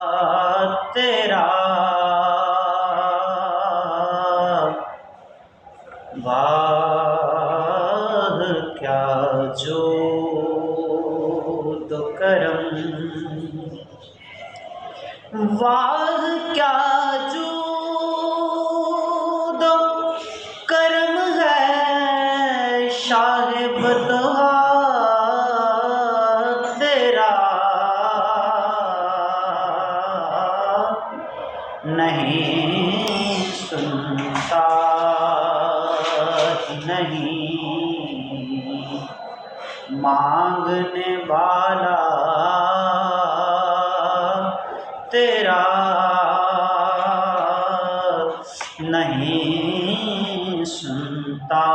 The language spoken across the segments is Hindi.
तेरा वाह क्या जो दो करम, वाह क्या जो दो करम है शाहे बदहा तेरा, नहीं सुनता नहीं मांगने वाला तेरा, नहीं सुनता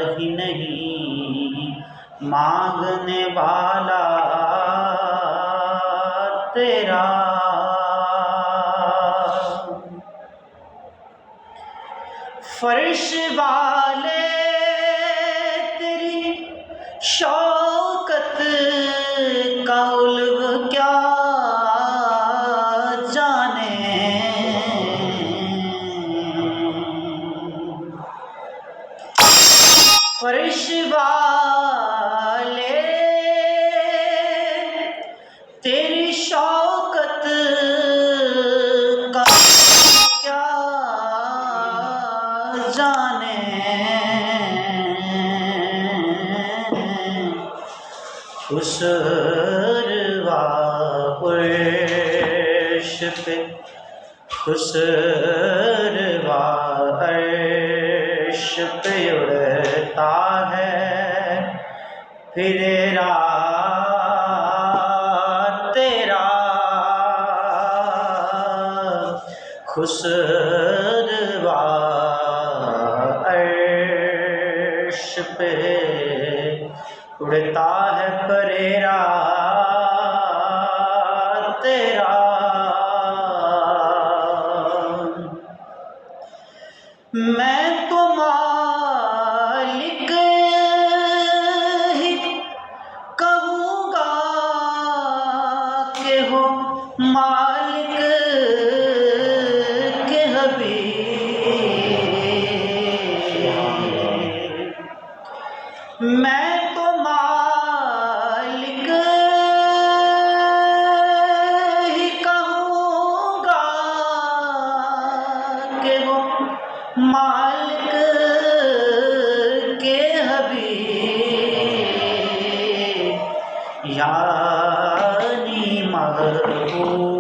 ही नहीं मांगने वाला तेरा। फर्श वाले तेरी शौकत का उल्व क्या जाने, फर्श वाले तेरी शौकत का क्या जाने, खुसरवा अर्श पे, खुसरवा अर्श पे उड़ता है फिरेरा तेरा, खुसरवा अर्श पे उड़ता है फरेरा तेरा। मैं तो मालिक ही कहूँगा कि हो मालिक के हबीब, मैं तो मालिक ही कहूँगा कि वो मालिक के हबीब, यानी महबूब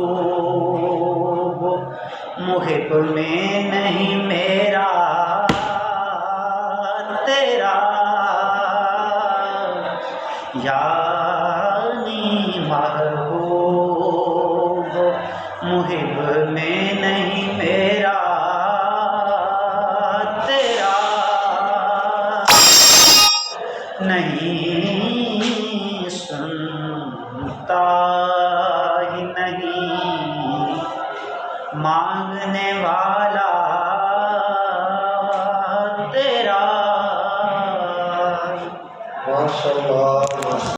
मुहिब में नहीं मेरा तेरा, यानी महबूब मुहिब में नहीं मेरा तेरा, नहीं सुनता ही नहीं मांगने वाला तेरा। माशाअल्लाह।